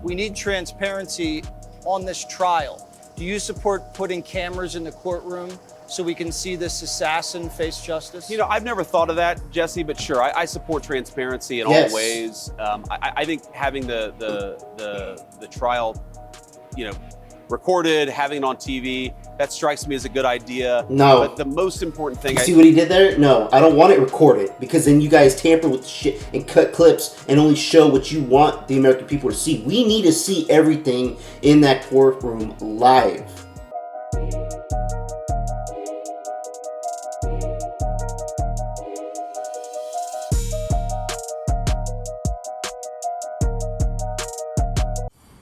we need transparency on this trial. Do you support putting cameras in the courtroom so we can see this assassin face justice? You know, I've never thought of that, Jesse, but sure, I support transparency in Yes. all ways. I think having the trial, you know, recorded, having it on TV, that strikes me as a good idea. No. But the most important thing, See what he did there? No, I don't want it recorded, because then you guys tamper with the shit and cut clips and only show what you want the American people to see. We need to see everything in that courtroom live.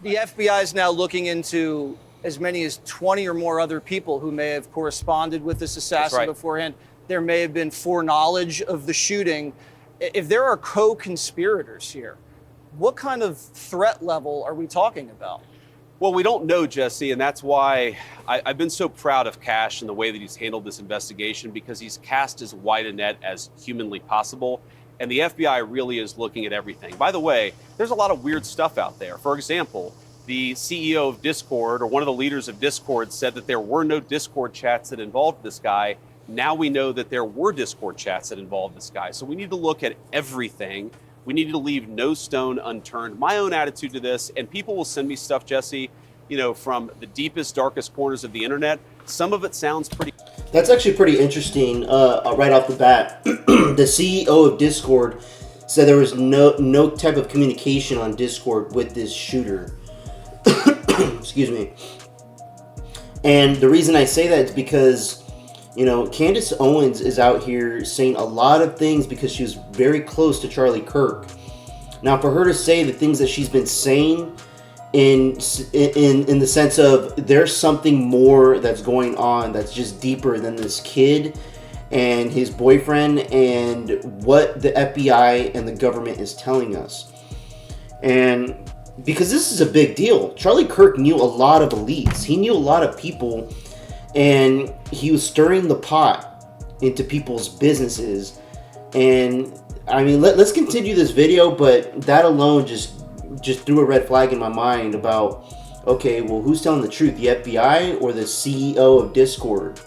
The FBI is now looking into as many as 20 or more other people who may have corresponded with this assassin beforehand. There may have been foreknowledge of the shooting. If there are co-conspirators here, what kind of threat level are we talking about? Well, we don't know, Jesse, and that's why I've been so proud of Cash and the way that he's handled this investigation, because he's cast as wide a net as humanly possible. And the FBI really is looking at everything. By the way, there's a lot of weird stuff out there. For example, the CEO of Discord, or one of the leaders of Discord, said that there were no Discord chats that involved this guy. Now we know that there were Discord chats that involved this guy. So we need to look at everything. We need to leave no stone unturned. My own attitude to this, and people will send me stuff, Jesse, you know, from the deepest, darkest corners of the internet. Some of it sounds pretty... That's actually pretty interesting. Right off the bat, the CEO of Discord said there was no type of communication on Discord with this shooter. Excuse me. And the reason I say that is because, you know, Candace Owens is out here saying a lot of things because she was very close to Charlie Kirk. Now, for her to say the things that she's been saying in the sense of there's something more that's going on that's just deeper than this kid and his boyfriend and what the FBI and the government is telling us. And because this is a big deal. Charlie Kirk knew a lot of elites. He knew a lot of people, and he was stirring the pot into people's businesses. And I mean, let's continue this video, but that alone just threw a red flag in my mind about, okay, well, who's telling the truth, the FBI or the CEO of Discord?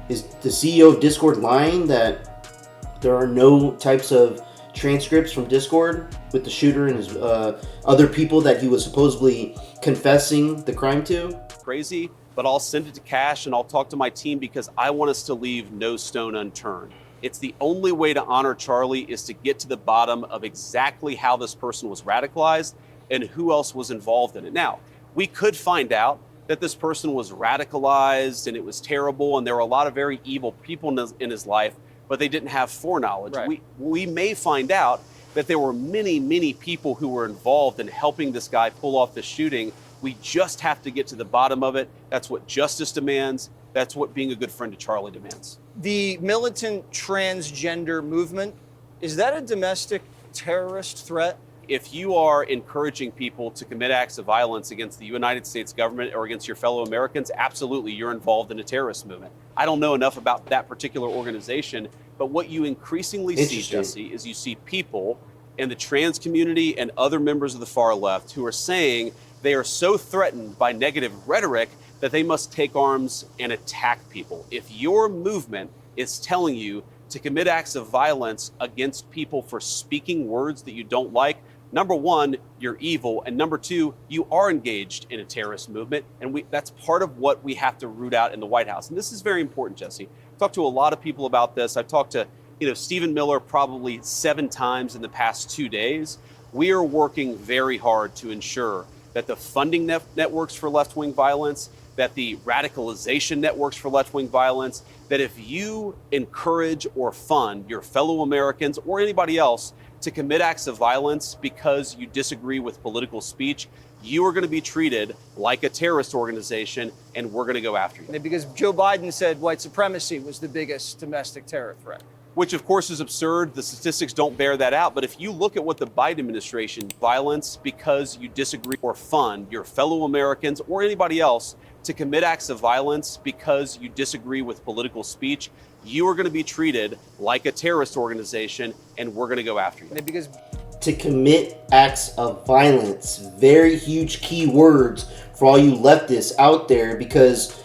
Is the CEO of Discord lying that there are no types of transcripts from Discord with the shooter and his other people that he was supposedly confessing the crime to? Crazy, but I'll send it to Cash and I'll talk to my team, because I want us to leave no stone unturned. It's the only way to honor Charlie is to get to the bottom of exactly how this person was radicalized and who else was involved in it. Now, we could find out that this person was radicalized and it was terrible and there were a lot of very evil people in his life, but they didn't have foreknowledge. Right. We may find out that there were many, many people who were involved in helping this guy pull off this shooting. We just have to get to the bottom of it. That's what justice demands. That's what being a good friend to Charlie demands. The militant transgender movement, is that a domestic terrorist threat? If you are encouraging people to commit acts of violence against the United States government or against your fellow Americans, absolutely, you're involved in a terrorist movement. I don't know enough about that particular organization, but what you increasingly see, Jesse, is you see people in the trans community and other members of the far left who are saying they are so threatened by negative rhetoric that they must take arms and attack people. If your movement is telling you to commit acts of violence against people for speaking words that you don't like, number one, you're evil, and number two, you are engaged in a terrorist movement, and that's part of what we have to root out in the White House. And this is very important, Jesse. I've talked to a lot of people about this. I've talked to Stephen Miller probably 7 times in the past 2 days. We are working very hard to ensure that the funding networks for left-wing violence, that the radicalization networks for left-wing violence, that if you encourage or fund your fellow Americans or anybody else to commit acts of violence because you disagree with political speech, you are going to be treated like a terrorist organization, and we're going to go after you. Because Joe Biden said white supremacy was the biggest domestic terror threat. Which, of course, is absurd. The statistics don't bear that out. But if you look at what the Biden administration, violence because you disagree or fund your fellow Americans or anybody else to commit acts of violence because you disagree with political speech, you are going to be treated like a terrorist organization, and we're going to go after you. Because to commit acts of violence. Very huge key words for all you leftists out there, because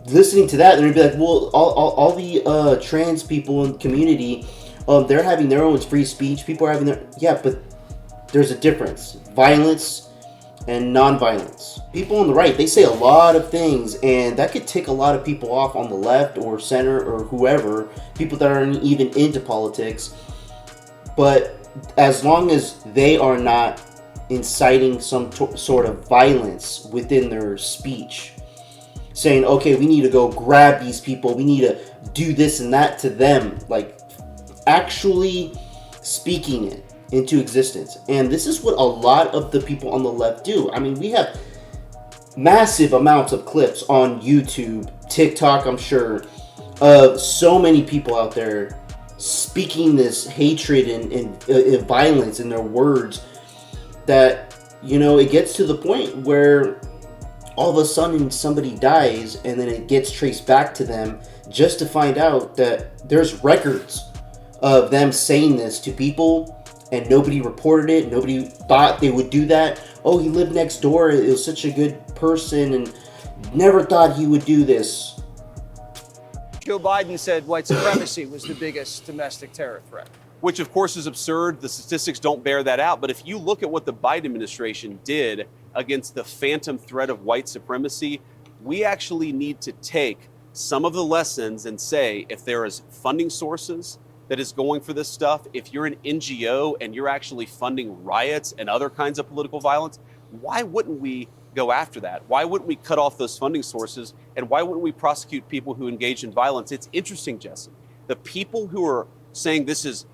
listening to that, they're gonna be like, well, all the trans people in the community, they're having their own free speech. People are having their, yeah, but there's a difference. Violence and non-violence. People on the right, they say a lot of things, and that could tick a lot of people off on the left or center or whoever, people that aren't even into politics. But as long as they are not inciting some sort of violence within their speech, saying, okay, we need to go grab these people, we need to do this and that to them, like actually speaking it into existence. And this is what a lot of the people on the left do. I mean, we have massive amounts of clips on YouTube, TikTok, I'm sure, of so many people out there speaking this hatred and violence in their words, that, you know, it gets to the point where all of a sudden somebody dies and then it gets traced back to them, just to find out that there's records of them saying this to people and nobody reported it. Nobody thought they would do that. Oh, he lived next door, it was such a good person, and never thought he would do this. Joe Biden said white supremacy was the biggest domestic terror threat. Which, of course, is absurd. The statistics don't bear that out. But if you look at what the Biden administration did against the phantom threat of white supremacy, we actually need to take some of the lessons and say, if there is funding sources that is going for this stuff, if you're an NGO and you're actually funding riots and other kinds of political violence, why wouldn't we go after that? Why wouldn't we cut off those funding sources? And why wouldn't we prosecute people who engage in violence? It's interesting, Jesse. The people who are saying this is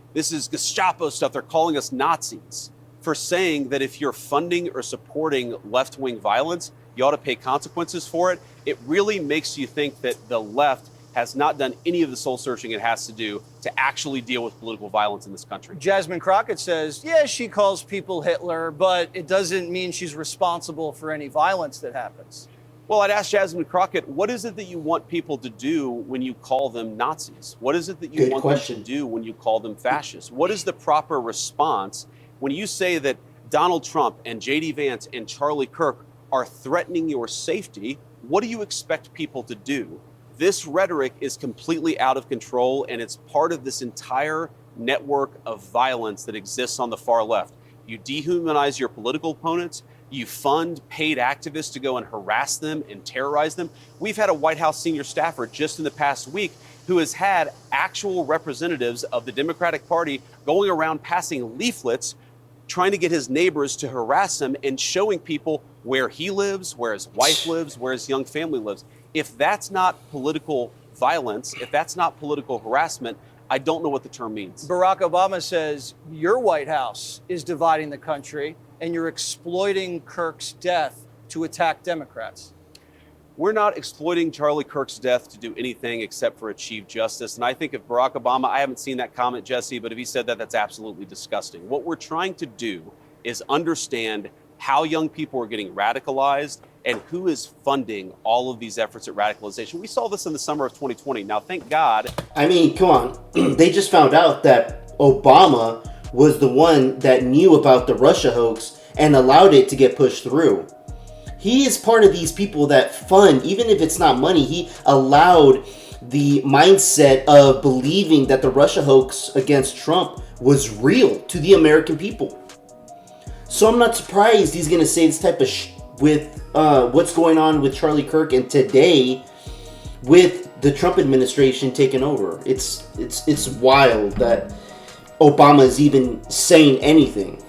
Gestapo stuff, they're calling us Nazis for saying that if you're funding or supporting left-wing violence, you ought to pay consequences for it. It really makes you think that the left has not done any of the soul searching it has to do to actually deal with political violence in this country. Jasmine Crockett says, yeah, she calls people Hitler, but it doesn't mean she's responsible for any violence that happens. Well, I'd ask Jasmine Crockett, what is it that you want people to do when you call them Nazis? What is it that you want them to do when you call them fascists? What is the proper response when you say that Donald Trump and J.D. Vance and Charlie Kirk are threatening your safety? What do you expect people to do? This rhetoric is completely out of control, and it's part of this entire network of violence that exists on the far left. You dehumanize your political opponents. You fund paid activists to go and harass them and terrorize them. We've had a White House senior staffer just in the past week who has had actual representatives of the Democratic Party going around passing leaflets trying to get his neighbors to harass him and showing people where he lives, where his wife lives, where his young family lives. If that's not political violence, if that's not political harassment, I don't know what the term means. Barack Obama says your White House is dividing the country and you're exploiting Kirk's death to attack Democrats. We're not exploiting Charlie Kirk's death to do anything except for achieve justice. And I think if Barack Obama, I haven't seen that comment, Jesse, but if he said that, that's absolutely disgusting. What we're trying to do is understand how young people are getting radicalized and who is funding all of these efforts at radicalization. We saw this in the summer of 2020. Now, thank God. I mean, come on. They just found out that Obama was the one that knew about the Russia hoax and allowed it to get pushed through. He is part of these people that fund, even if it's not money, he allowed the mindset of believing that the Russia hoax against Trump was real to the American people. So I'm not surprised he's going to say this type of with what's going on with Charlie Kirk and today with the Trump administration taking over. It's wild that Obama is even saying anything.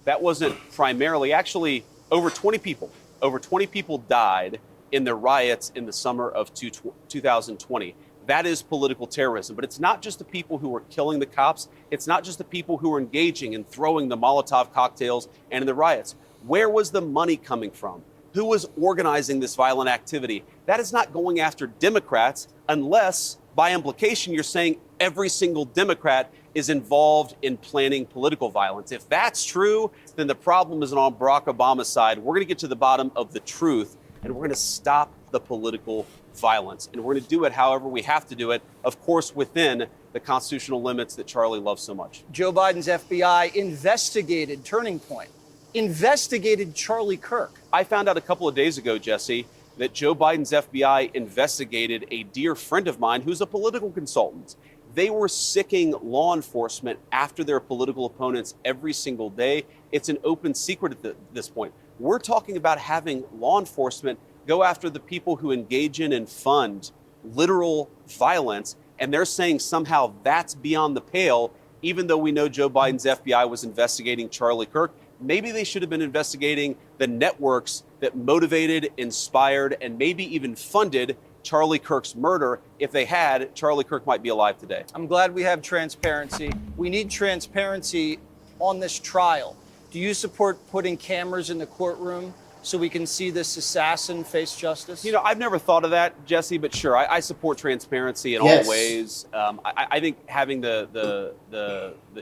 That wasn't primarily, actually, over 20 people died in the riots in the summer of 2020. That is political terrorism. But it's not just the people who are killing the cops. It's not just the people who are engaging in throwing the Molotov cocktails and in the riots. Where was the money coming from? Who was organizing this violent activity? That is not going after Democrats unless, by implication, you're saying every single Democrat is involved in planning political violence. If that's true, then the problem isn't on Barack Obama's side. We're going to get to the bottom of the truth, and we're going to stop the political violence. And we're going to do it however we have to do it, of course, within the constitutional limits that Charlie loves so much. Joe Biden's FBI investigated Turning Point, investigated Charlie Kirk. I found out a couple of days ago, Jesse, that Joe Biden's FBI investigated a dear friend of mine who's a political consultant. They were sicking law enforcement after their political opponents every single day. It's an open secret at this point. We're talking about having law enforcement go after the people who engage in and fund literal violence, and they're saying somehow that's beyond the pale, even though we know Joe Biden's FBI was investigating Charlie Kirk. Maybe they should have been investigating the networks that motivated, inspired, and maybe even funded Charlie Kirk's murder. If they had, Charlie Kirk might be alive today. I'm glad we have transparency. We need transparency on this trial. Do you support putting cameras in the courtroom so we can see this assassin face justice? You know, I've never thought of that, Jesse, but sure, I support transparency in Yes. all ways. I think having the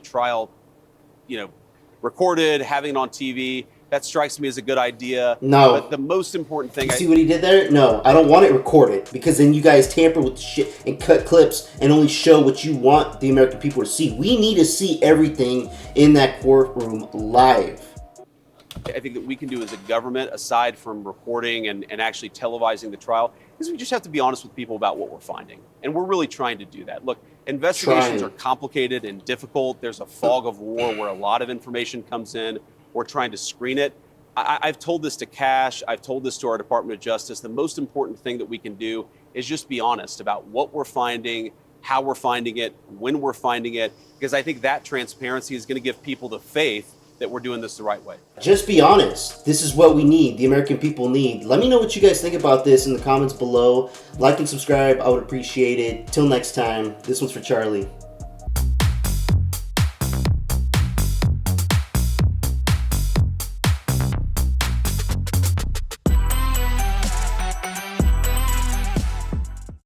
trial, you know, recorded, having it on TV, that strikes me as a good idea. No. But the most important thing... See what he did there? No, I don't want it recorded, because then you guys tamper with the shit and cut clips and only show what you want the American people to see. We need to see everything in that courtroom live. I think that we can do as a government, aside from recording and actually televising the trial, is we just have to be honest with people about what we're finding. And we're really trying to do that. Look, investigations are complicated and difficult. There's a fog of war where a lot of information comes in. We're trying to screen it. I've told this to Cash. I've told this to our Department of Justice. The most important thing that we can do is just be honest about what we're finding, how we're finding it, when we're finding it, because I think that transparency is going to give people the faith that we're doing this the right way. Just be honest. This is what we need. The American people need. Let me know what you guys think about this in the comments below. Like and subscribe. I would appreciate it. Till next time. This one's for Charlie.